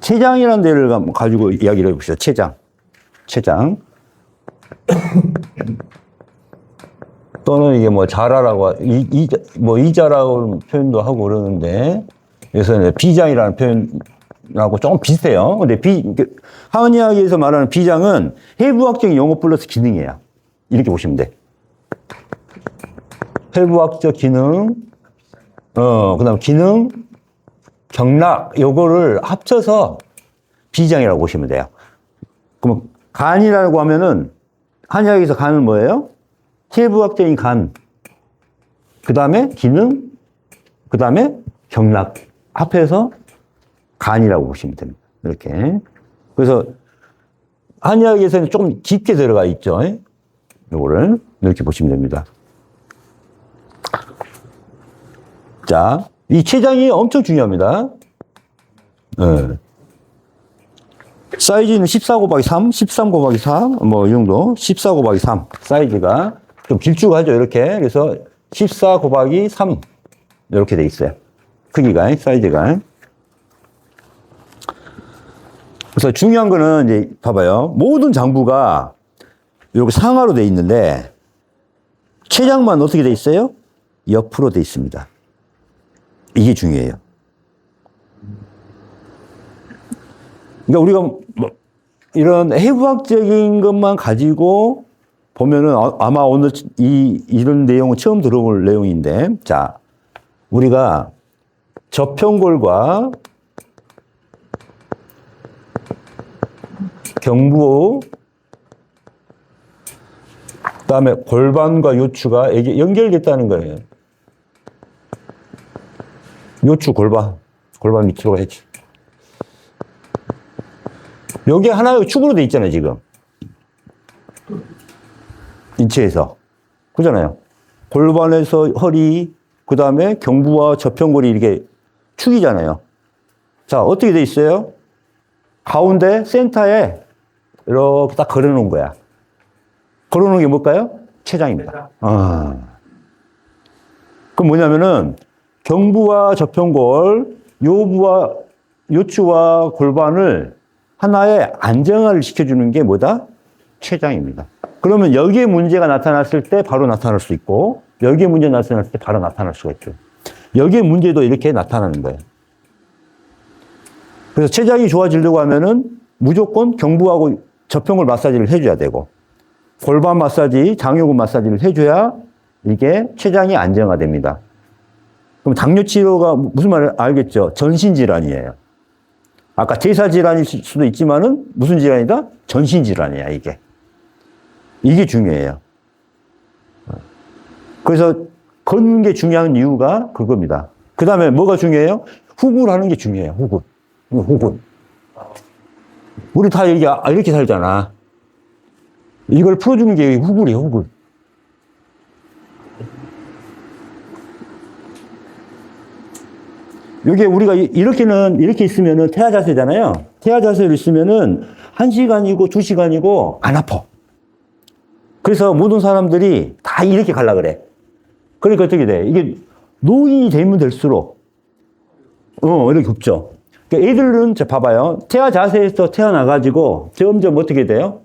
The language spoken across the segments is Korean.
췌장이라는 데를 가지고 이야기를 해봅시다. 췌장. 또는 이게 뭐 자라라고, 이자라고 표현도 하고 그러는데, 그래서 비장이라는 표현하고 조금 비슷해요. 근데 하원이야기에서 말하는 비장은 해부학적인 용어 플러스 기능이에요. 이렇게 보시면 돼. 해부학적 기능, 그 다음 기능, 경락, 요거를 합쳐서 비장이라고 보시면 돼요. 그럼 간이라고 하면은, 한의학에서 간은 뭐예요? 해부학적인 간, 그 다음에 기능, 그 다음에 경락 합해서 간이라고 보시면 됩니다. 이렇게. 그래서 한의학에서는 조금 깊게 들어가 있죠. 요거를 이렇게 보시면 됩니다. 자, 이 췌장이 엄청 중요합니다. 사이즈는 14 곱하기 3, 13 곱하기 4, 뭐 이 정도, 14 곱하기 3 사이즈가 좀 길쭉하죠, 이렇게. 그래서 14 곱하기 3 이렇게 돼 있어요. 크기가, 사이즈가. 그래서 중요한 거는 이제 봐봐요. 모든 장부가 이렇게 상하로 돼 있는데 췌장만 어떻게 돼 있어요? 옆으로 돼 있습니다. 이게 중요해요. 그러니까 우리가 뭐 이런 해부학적인 것만 가지고 보면은 아마 오늘 이런 내용은 처음 들어볼 내용인데, 자, 우리가 저평골과 경부, 그 다음에 골반과 요추가 이게 연결됐다는 거예요. 요추, 골반 밑으로 했지. 여기 하나의 축으로 돼 있잖아요, 지금. 인체에서. 그잖아요. 골반에서 허리, 그 다음에 경부와 저평골이 이렇게 축이잖아요. 자, 어떻게 돼 있어요? 가운데 센터에 이렇게 딱 걸어놓은 거야. 걸어놓은 게 뭘까요? 췌장입니다. 그럼 뭐냐면은 경부와 저평골, 요추와 골반을 하나의 안정화를 시켜주는 게 뭐다? 췌장입니다. 그러면 여기에 문제가 나타났을 때 바로 나타날 수 있고, 여기에 문제 나타났을 때 바로 나타날 수가 있죠. 여기에 문제도 이렇게 나타나는 거예요. 그래서 췌장이 좋아지려고 하면은 무조건 경부하고 저평골 마사지를 해줘야 되고, 골반 마사지, 장요근 마사지를 해줘야 이게 췌장이 안정화됩니다. 그럼 당뇨 치료가 무슨 말을 알겠죠? 전신 질환이에요. 아까 대사 질환일 수도 있지만은 무슨 질환이다? 전신 질환이야, 이게. 이게 중요해요. 그래서 걷는 게 중요한 이유가 그겁니다. 그 다음에 뭐가 중요해요? 후구를 하는 게 중요해요, 후구. 우리 다 이렇게 살잖아. 이걸 풀어주는 게 후구래요, 후구. 이게 우리가 이렇게 있으면은 태아 자세잖아요. 태아 자세로 있으면은 1시간이고 2시간이고 안 아파. 그래서 모든 사람들이 다 이렇게 가려 그래. 그러니까 어떻게 돼? 이게 노인이 되면 될수록, 이렇게 굽죠. 그러니까 애들은, 봐봐요. 태아 자세에서 태어나가지고 점점 어떻게 돼요?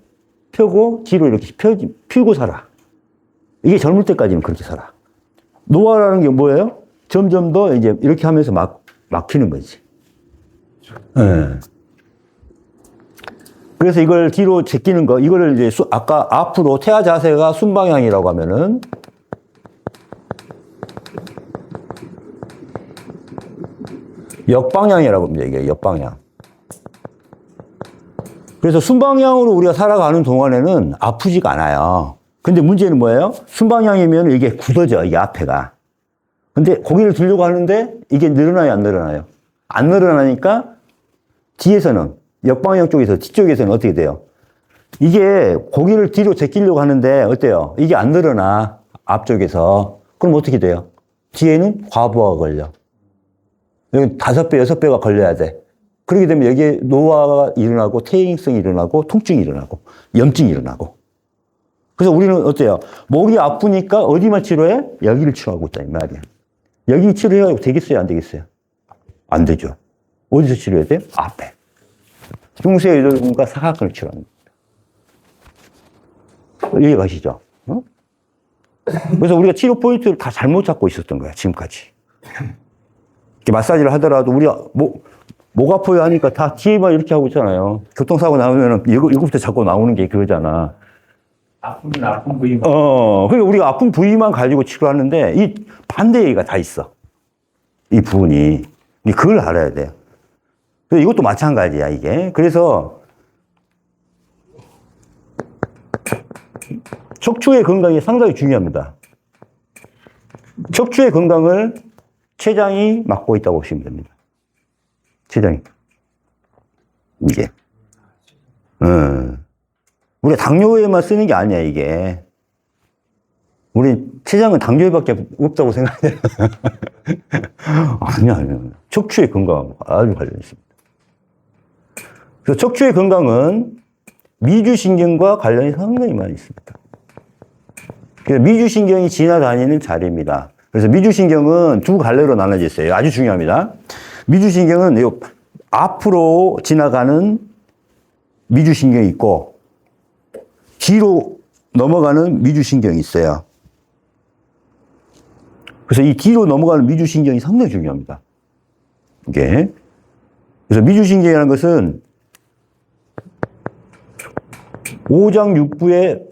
펴고 뒤로 이렇게 펴고 살아. 이게 젊을 때까지는 그렇게 살아. 노화라는 게 뭐예요? 점점 더 이제 이렇게 하면서 막히는 거지. 네. 그래서 이걸 뒤로 제끼는 거, 이거를 이제 아까 앞으로 태아 자세가 순방향이라고 하면은 역방향이라고 합니다. 이게 역방향. 그래서 순방향으로 우리가 살아가는 동안에는 아프지가 않아요. 근데 문제는 뭐예요? 순방향이면 이게 굳어져, 이게 앞에가. 근데 고개를 들려고 하는데 이게 늘어나요, 안 늘어나요? 안 늘어나니까 뒤에서는, 역방향 쪽에서, 뒤쪽에서는 어떻게 돼요? 이게 고개를 뒤로 제끼려고 하는데 어때요? 이게 안 늘어나, 앞쪽에서. 그럼 어떻게 돼요? 뒤에는 과부하가 걸려. 여기 5배, 6배가 걸려야 돼. 그렇게 되면 여기에 노화가 일어나고, 퇴행성이 일어나고, 통증이 일어나고, 염증이 일어나고. 그래서 우리는 어때요? 목이 아프니까 어디만 치료해? 여기를 치료하고 있다, 이 말이야. 여기 치료해가지고 되겠어요, 안 되겠어요? 안 되죠. 어디서 치료해야 돼요? 앞에. 중세의돌근과 사각근을 치료합니다. 이해 가시죠? 어? 그래서 우리가 치료 포인트를 다 잘못 잡고 있었던 거야, 지금까지. 이렇게 마사지를 하더라도 우리가 목 아파요 하니까 다 뒤에만 이렇게 하고 있잖아요. 교통사고 나오면 이거부터 자꾸 나오는 게 그러잖아. 아픈 부위만. 그러니까 우리가 아픈 부위만 가지고 치료하는데 이 반대 얘기가 다 있어. 이 부분이. 그걸 알아야 돼요. 이것도 마찬가지야, 이게. 그래서 척추의 건강이 상당히 중요합니다. 척추의 건강을 췌장이 맡고 있다고 보시면 됩니다. 췌장이. 이게. 우리가 당뇨에만 쓰는 게 아니야, 이게. 우리 췌장은 당뇨에밖에 없다고 생각해. 아니야. 척추의 건강하고 아주 관련이 있습니다. 그래서 척추의 건강은 미주신경과 관련이 상당히 많이 있습니다. 그래서 미주신경이 지나다니는 자리입니다. 그래서 미주신경은 두 갈래로 나눠져 있어요. 아주 중요합니다. 미주신경은 요 앞으로 지나가는 미주신경이 있고 뒤로 넘어가는 미주신경이 있어요. 그래서 이 뒤로 넘어가는 미주신경이 상당히 중요합니다. 이게. 그래서 미주신경이라는 것은 오장육부에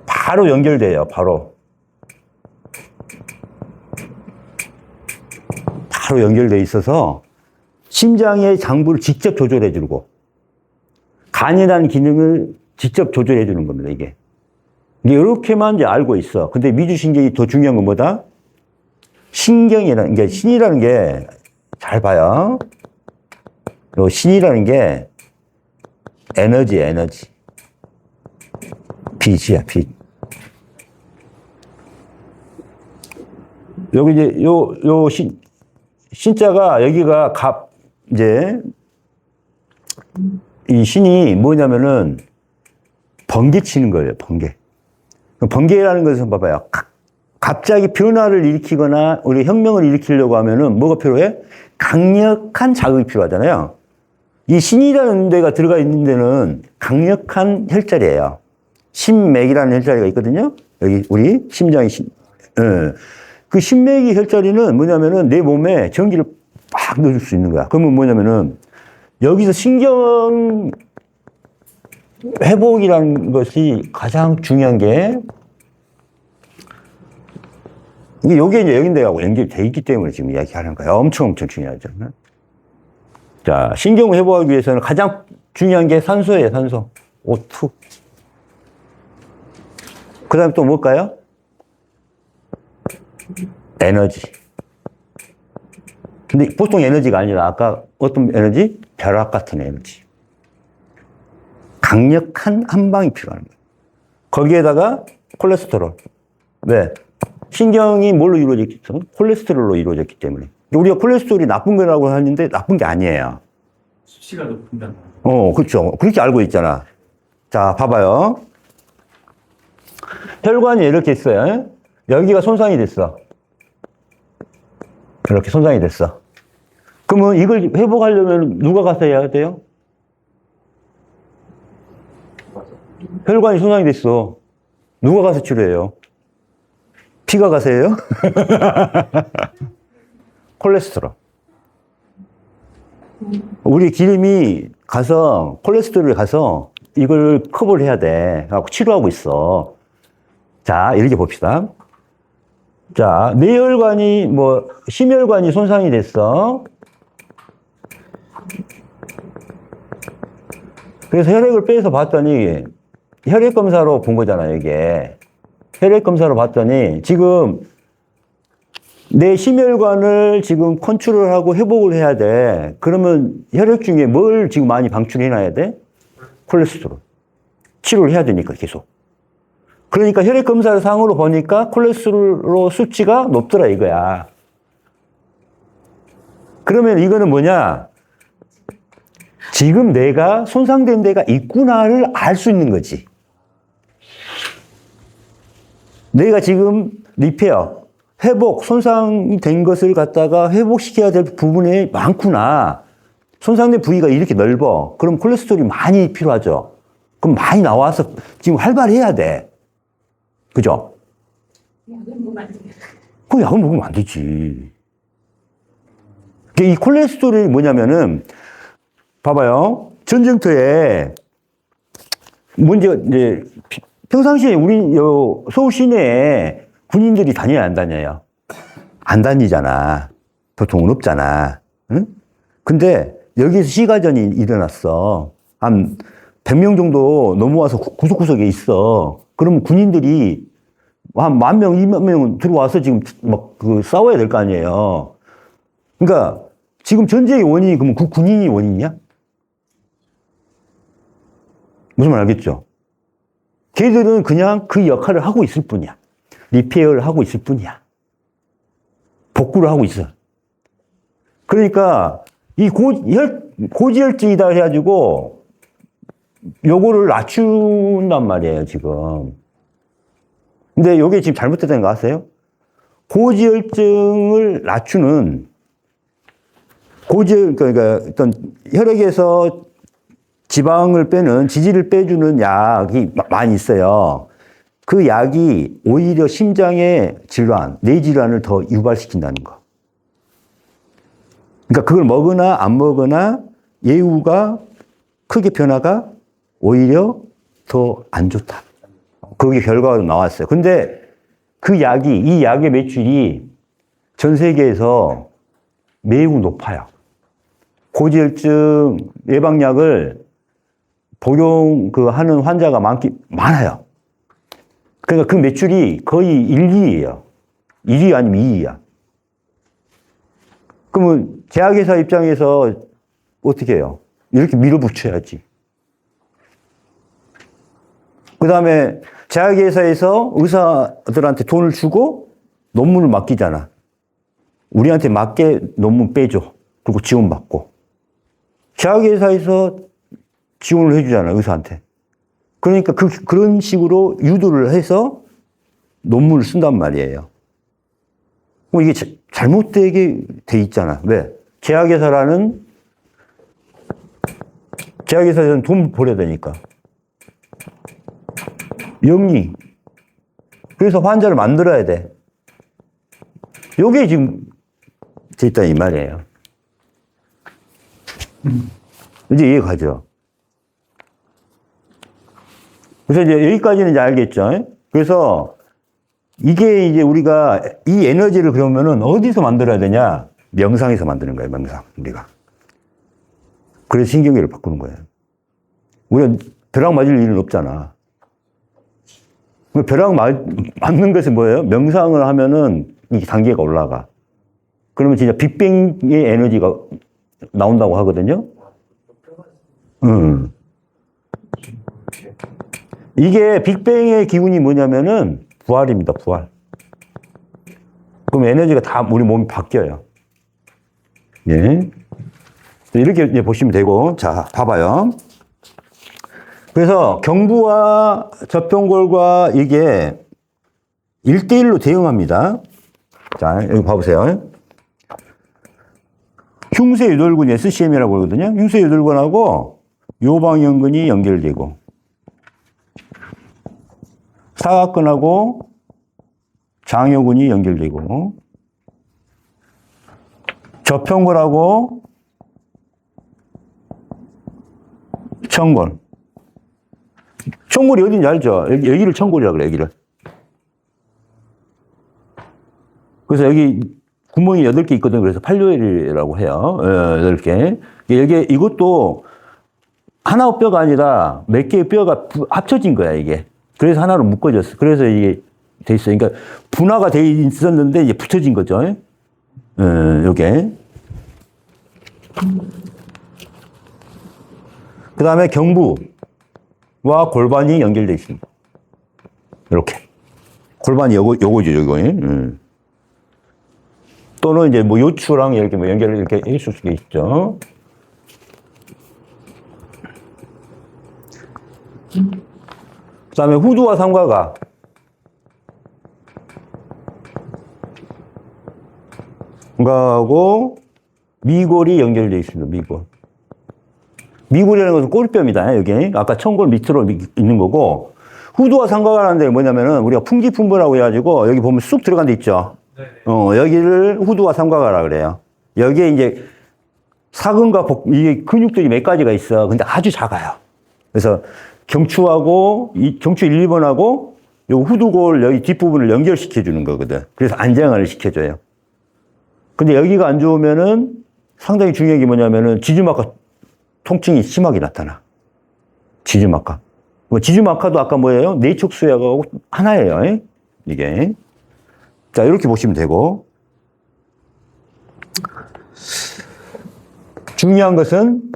바로 연결돼요. 바로 연결돼 있어서 심장의 장부를 직접 조절해 주고 간이라는 기능을 직접 조절해 주는 겁니다. 이게 이렇게만 이제 알고 있어. 근데 미주신경이 더 중요한 건 뭐다? 신경이라는 게, 신이라는 게 잘 봐요. 요 신이라는 게 에너지. 빛이야, 빛. 여기 이제 요 신자가 여기가 이제 이 신이 뭐냐면은 번개 치는 거예요, 번개. 번개라는 것은 봐봐요. 갑자기 변화를 일으키거나 우리 혁명을 일으키려고 하면은 뭐가 필요해? 강력한 자극이 필요하잖아요. 이 신이라는 데가 들어가 있는 데는 강력한 혈자리예요. 심맥이라는 혈자리가 있거든요. 여기 우리 심장이 그 심맥의 혈자리는 뭐냐면은 내 몸에 전기를 막 넣어줄 수 있는 거야. 그러면 뭐냐면은 여기서 신경 회복이라는 것이 가장 중요한 게 이게 이제 여긴데하고 연결되어 있기 때문에 지금 이야기하는 거예요. 엄청 중요하죠. 자, 신경 회복하기 위해서는 가장 중요한 게 산소예요, 산소. O2. 그 다음에 또 뭘까요? 에너지. 근데 보통 에너지가 아니라 아까 어떤 에너지? 벼락 같은 에너지. 강력한 한방이 필요한 거예요. 거기에다가 콜레스테롤. 왜? 신경이 뭘로 이루어졌기 때문에? 콜레스테롤로 이루어졌기 때문에. 우리가 콜레스테롤이 나쁜 거라고 하는데 나쁜 게 아니에요. 수치가 높은다. 그렇죠. 그렇게 알고 있잖아. 자, 봐봐요. 혈관이 이렇게 있어요. 여기가 손상이 됐어. 이렇게 손상이 됐어. 그러면 이걸 회복하려면 누가 가서 해야 돼요? 혈관이 손상이 됐어. 누가 가서 치료해요? 피가 가서 해요? 콜레스테롤. 우리 기름이 가서, 콜레스테롤이 가서 이걸 커버를 해야 돼. 하고 치료하고 있어. 자, 이렇게 봅시다. 자, 뇌혈관이, 심혈관이 손상이 됐어. 그래서 혈액을 빼서 봤더니, 혈액 검사로 본 거잖아요, 이게. 혈액 검사로 봤더니, 지금, 내 심혈관을 지금 컨트롤하고 회복을 해야 돼. 그러면 혈액 중에 뭘 지금 많이 방출해놔야 돼? 콜레스테롤. 치료를 해야 되니까, 계속. 그러니까 혈액 검사 상으로 보니까 콜레스테롤 수치가 높더라, 이거야. 그러면 이거는 뭐냐? 지금 내가 손상된 데가 있구나를 알 수 있는 거지. 내가 지금 리페어, 회복, 손상이 된 것을 갖다가 회복시켜야 될 부분이 많구나. 손상된 부위가 이렇게 넓어. 그럼 콜레스테롤이 많이 필요하죠. 그럼 많이 나와서 지금 활발해야 돼. 그죠? 약을 먹으면 안 돼요. 그 약을 먹으면 안 되지. 이 콜레스테롤이 뭐냐면은, 봐봐요. 전쟁터에, 먼저, 이제, 평상시에 우리, 서울 시내에 군인들이 다녀야 안 다녀요? 안 다니잖아. 보통은 없잖아. 응? 근데 여기서 시가전이 일어났어. 한 100명 정도 넘어와서 구석구석에 있어. 그러면 군인들이 한 10,000명, 20,000명 들어와서 지금 막 싸워야 될 거 아니에요. 그러니까 지금 전쟁의 원인이 그러면 그 군인이 원인이야? 무슨 말 알겠죠? 걔들은 그냥 그 역할을 하고 있을 뿐이야. 리페어를 하고 있을 뿐이야. 복구를 하고 있어. 그러니까 이 고지혈증이다 해가지고 요거를 낮춘단 말이에요, 지금. 근데 요게 지금 잘못됐다는 거 아세요? 고지혈증을 낮추는 그러니까 어떤 혈액에서 지방을 빼는, 지질을 빼주는 약이 많이 있어요. 그 약이 오히려 심장의 질환, 뇌질환을 더 유발시킨다는 거. 그러니까 그걸 먹으나 안 먹으나 예후가 크게 변화가 오히려 더 안 좋다. 그게 결과가 나왔어요. 근데 이 약의 매출이 전 세계에서 매우 높아요. 고지혈증 예방약을 복용하는 환자가 많아요. 그러니까 그 매출이 거의 1, 2위예요. 1위 아니면 2위야. 그러면 제약회사 입장에서 어떻게 해요? 이렇게 밀어붙여야지. 그 다음에 제약회사에서 의사들한테 돈을 주고 논문을 맡기잖아. 우리한테 맞게 논문 빼줘. 그리고 지원받고. 제약회사에서 지원을 해주잖아, 의사한테. 그러니까 그런 식으로 유도를 해서 논문을 쓴단 말이에요. 이게 잘못되게 돼 있잖아. 왜? 제약회사에서는 돈 벌어야 되니까. 영리. 그래서 환자를 만들어야 돼. 요게 지금 돼 있다 이 말이에요. 이제 이해 가죠? 그래서 이제 여기까지는 이제 알겠죠? 그래서 이게 이제 우리가 이 에너지를 그러면은 어디서 만들어야 되냐? 명상에서 만드는 거예요, 명상. 우리가. 그래서 신경계를 바꾸는 거예요. 우리가 벼락 맞을 일은 없잖아. 벼락 맞는 것이 뭐예요? 명상을 하면은 이 단계가 올라가. 그러면 진짜 빅뱅의 에너지가 나온다고 하거든요. 이게 빅뱅의 기운이 뭐냐면은 부활입니다, 부활. 그럼 에너지가 다 우리 몸이 바뀌어요. 예. 이렇게 이제 보시면 되고, 자, 봐봐요. 그래서 경부와 저평골과 이게 1대1로 대응합니다. 자, 여기 봐보세요. 흉쇄유돌근 SCM이라고 그러거든요. 흉쇄유돌근하고 요방연근이 연결되고, 사각근하고 장요근이 연결되고, 저평골하고 청골. 청골이 어딘지 알죠? 여기를 청골이라고 그래요, 여기를. 그래서 여기 구멍이 8개 있거든요. 그래서 팔요엘이라고 해요. 8개. 이것도 하나 뼈가 아니라 몇 개의 뼈가 합쳐진 거야, 이게. 그래서 하나로 묶어졌어. 그래서 이게 돼 있어요. 그러니까 분화가 돼 있었는데 이제 붙여진 거죠. 요게. 그 다음에 경부와 골반이 연결되어 있습니다. 이렇게. 골반이 요거죠, 요거. 또는 이제 뭐 요추랑 이렇게 뭐 연결을 이렇게 했을 수도 있죠. 그 다음에 후두와 삼가가 견갑하고 미골이 연결되어 있습니다. 미골. 미골이라는 것은 꼬리뼈입니다. 여기 아까 청골 밑으로 있는 거고, 후두와 삼각을 하는 데 뭐냐면은 우리가 풍지풍부라고 해가지고 여기 보면 쑥 들어간 데 있죠. 여기를 후두와 삼각하라 그래요. 여기에 이제 사근과 이게 근육들이 몇 가지가 있어. 근데 아주 작아요. 그래서 경추하고 경추 1, 2번하고 요 후두골 여기 뒷부분을 연결시켜 주는 거거든. 그래서 안정을 시켜줘요. 근데 여기가 안 좋으면은 상당히 중요한 게 뭐냐면은 지주막하 통증이 심하게 나타나. 지주막하. 지주막하도 아까 뭐예요? 내축수약하고 하나예요. 이게. 자, 이렇게 보시면 되고. 중요한 것은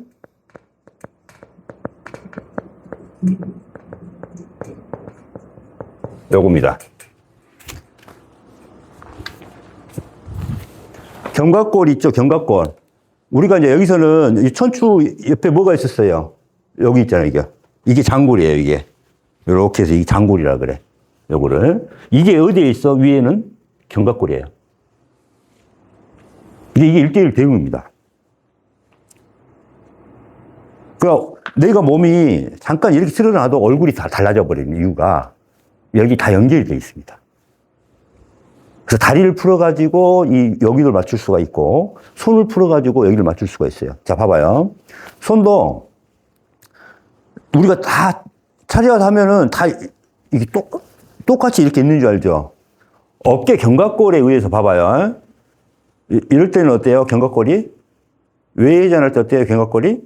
요겁니다. 견갑골 있죠, 견갑골. 우리가 이제 여기서는 이 천추 옆에 뭐가 있었어요? 여기 있잖아요, 이게. 이게 장골이에요, 이게. 요렇게 해서 이 장골이라 그래. 요거를. 이게 어디에 있어? 위에는 견갑골이에요. 이게 1대1 대응입니다. 그러니까 내가 몸이 잠깐 이렇게 틀어놔도 얼굴이 다 달라져 버리는 이유가 여기 다 연결이 되어 있습니다. 그래서 다리를 풀어가지고 여기를 맞출 수가 있고, 손을 풀어가지고 여기를 맞출 수가 있어요. 자, 봐봐요. 손도 우리가 다 차려서 하면은 다 이게 똑같이 이렇게 있는 줄 알죠? 어깨 견갑골에 의해서 봐봐요. 이럴 때는 어때요? 견갑골이? 외회전할 때 어때요? 견갑골이?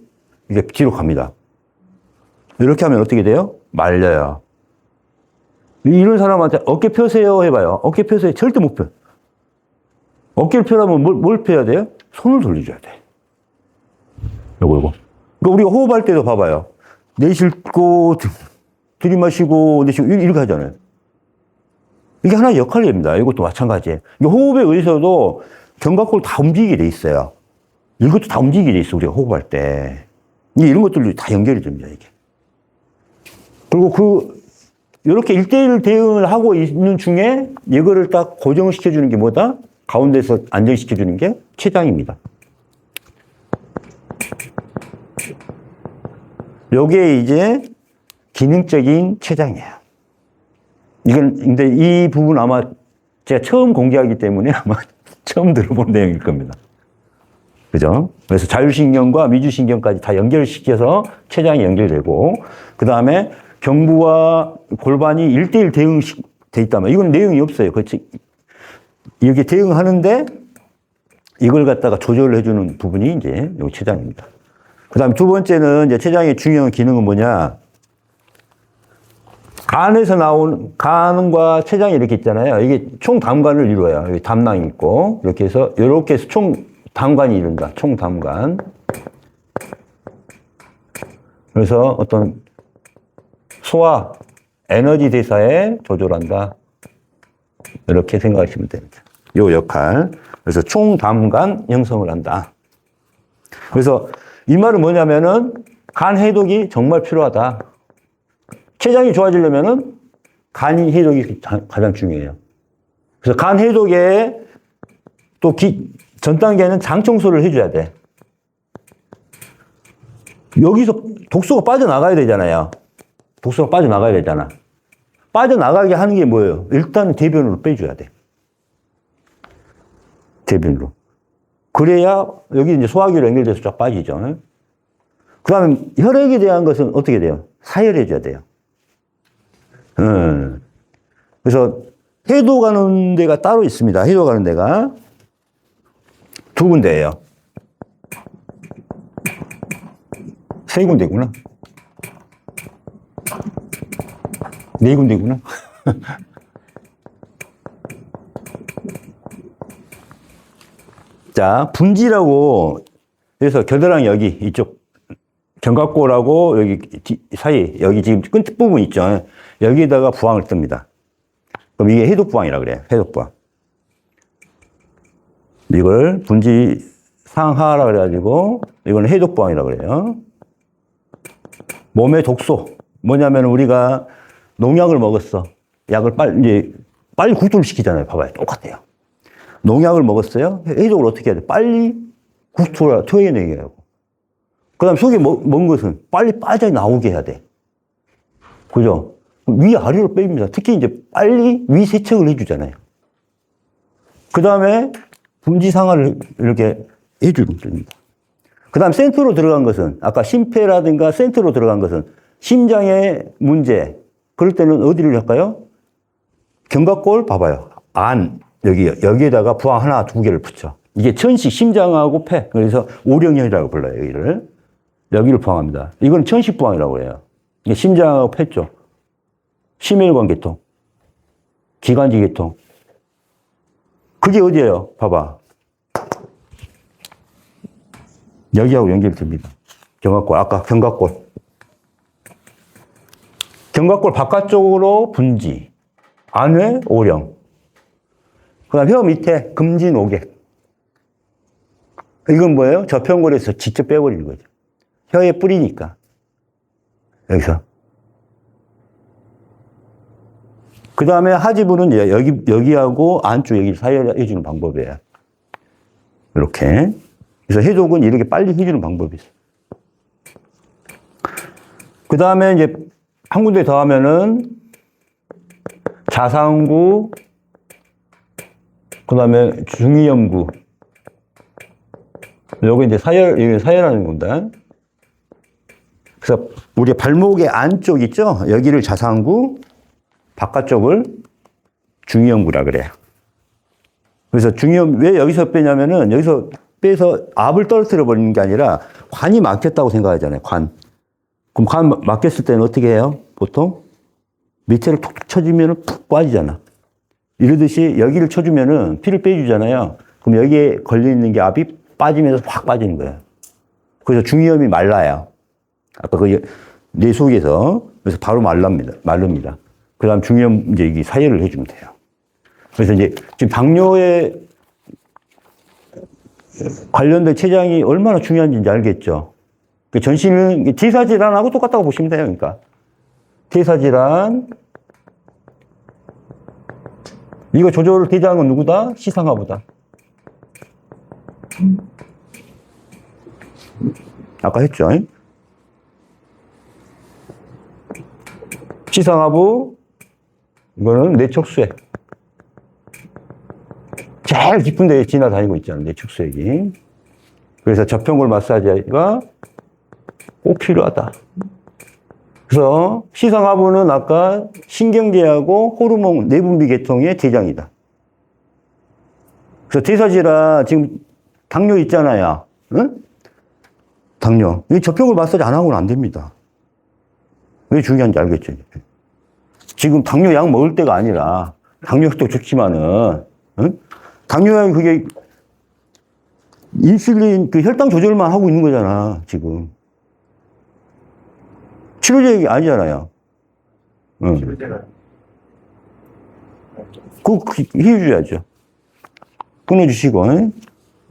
이게 뒤로 갑니다. 이렇게 하면 어떻게 돼요? 말려요. 이런 사람한테 어깨 펴세요 해봐요. 어깨 펴세요. 절대 못 펴. 어깨를 펴려면 뭘 펴야 돼요? 손을 돌려줘야 돼. 요거. 그러니까 우리가 호흡할 때도 봐봐요. 내쉴고, 들이마시고, 내쉬고, 이렇게 하잖아요. 이게 하나의 역할입니다. 이것도 마찬가지예요. 호흡에 의해서도 견갑골 다 움직이게 돼 있어요. 이것도 다 움직이게 돼 있어, 우리가 호흡할 때. 이런 것들도 다 연결이 됩니다, 이게. 그리고 이렇게 1대1 대응을 하고 있는 중에 이거를 딱 고정시켜주는 게 뭐다? 가운데서 안정시켜주는 게 췌장입니다. 요게 이제 기능적인 췌장이에요. 근데 이 부분 아마 제가 처음 공개하기 때문에 아마 처음 들어본 내용일 겁니다. 그죠? 그래서 자율신경과 미주신경까지 다 연결시켜서 췌장이 연결되고, 그 다음에 경부와 골반이 1대1 대응돼 있다면, 이건 내용이 없어요. 그렇지? 이렇게 대응하는데, 이걸 갖다가 조절을 해주는 부분이 이제 요 췌장입니다. 그 다음에 두 번째는 이제 췌장의 중요한 기능은 뭐냐? 간에서 나온, 간과 췌장이 이렇게 있잖아요. 이게 총담관을 이루어요. 여기 담낭이 있고, 이렇게 해서, 이렇게 해서 담관이 이룬다. 총담관. 그래서 어떤 소화, 에너지 대사에 조절한다. 이렇게 생각하시면 됩니다. 요 역할. 그래서 총담관 형성을 한다. 그래서 이 말은 뭐냐면은 간 해독이 정말 필요하다. 췌장이 좋아지려면은 간 해독이 가장 중요해요. 그래서 간 해독에 또 전 단계는 장 청소를 해줘야 돼. 여기서 독소가 빠져나가야 되잖아요. 독소가 빠져나가야 되잖아. 빠져나가게 하는 게 뭐예요? 일단 대변으로 빼줘야 돼. 대변으로. 그래야 여기 이제 소화기로 연결돼서 쫙 빠지죠. 그 다음에 혈액에 대한 것은 어떻게 돼요? 사혈해줘야 돼요. 그래서 해독하는 데가 따로 있습니다. 해독하는 데가. 두 군데예요. 세 군데구나. 네 군데구나. 자, 분지라고 해서 겨드랑이 여기 이쪽 견갑골하고 여기 사이 여기 지금 끝부분 있죠. 여기에다가 부항을 뜹니다. 그럼 이게 해독부항이라 그래요. 해독부항. 이걸 분지 상하라 그래가지고 이건 해독부항이라 그래요. 몸의 독소 뭐냐면 우리가 농약을 먹었어. 약을 빨리 구토를 시키잖아요. 봐봐요. 똑같아요. 농약을 먹었어요? 회적으로 어떻게 해야 돼? 빨리 토해내게 하고. 그 다음 속에 먹은 것은 빨리 빠져나오게 해야 돼. 그죠? 위아래로 뺍니다. 특히 이제 빨리 위 세척을 해주잖아요. 그 다음에 분지상하를 이렇게 해주는 겁니다. 그 다음 센터로 들어간 것은, 아까 심폐라든가 센터로 들어간 것은 심장의 문제, 그럴 때는 어디를 할까요? 견갑골 봐봐요. 여기에다가 부항 하나, 두 개를 붙여. 이게 천식, 심장하고 폐. 그래서 오령혈이라고 불러요, 여기를 부항합니다. 이건 천식 부항이라고 해요. 이게 심장하고 폐 쪽. 심혈관 계통. 기관지 계통. 그게 어디예요? 봐봐. 여기하고 연결됩니다. 견갑골. 아까 견갑골. 견갑골 바깥쪽으로 분지. 안에 오령. 그 다음 혀 밑에 금진오객. 이건 뭐예요? 저평골에서 직접 빼버리는 거죠. 혀에 뿌리니까. 여기서. 그 다음에 하지부는 여기하고 안쪽 여기 사이해주는 방법이에요. 이렇게. 그래서 해독은 이렇게 빨리 해주는 방법이 있어요. 그 다음에 이제 한 군데 더 하면은 자상구, 그 다음에 중이염구. 요거 이제 사열하는 겁니다. 그래서 우리 발목의 안쪽 있죠? 여기를 자상구, 바깥쪽을 중이염구라 그래요. 그래서 왜 여기서 빼냐면은 여기서 빼서 압을 떨어뜨려 버리는 게 아니라 관이 막혔다고 생각하잖아요. 관. 그럼 관 막혔을 때는 어떻게 해요? 보통 밑에를 톡톡 쳐주면은 푹 빠지잖아. 이러듯이 여기를 쳐주면은 피를 빼주잖아요. 그럼 여기에 걸려있는 게 압이 빠지면서 확 빠지는 거예요. 그래서 중이염이 말라요. 아까 뇌 속에서. 그래서 바로 마릅니다. 그 다음 중이염 이제 이게 사열을 해주면 돼요. 그래서 이제 지금 당뇨에 관련된 췌장이 얼마나 중요한지 알겠죠. 전신은 대사질환하고 똑같다고 보시면 돼요. 그러니까 대사질환, 이거 조절 대장은 건 누구다? 시상하보다. 아까 했죠. 시상하부, 이거는 뇌척수액. 제일 깊은 데에 지나다니고 있잖아요. 뇌척수액이. 그래서 저평골 마사지가 꼭 필요하다. 그래서 시상하부는 아까 신경계하고 호르몬 내분비 계통의 대장이다. 그래서 대사질환 지금 당뇨 있잖아요. 응? 당뇨. 이 저평골 마사지 안 하고는 안 됩니다. 왜 중요한지 알겠죠? 지금 당뇨 약 먹을 때가 아니라 당뇨약도 좋지만은 응? 당뇨약이 그게 인슐린 혈당 조절만 하고 있는 거잖아. 지금 치료제약이 아니잖아요. 응. 치료제가 그거 해줘야죠. 끊어주시고. 응?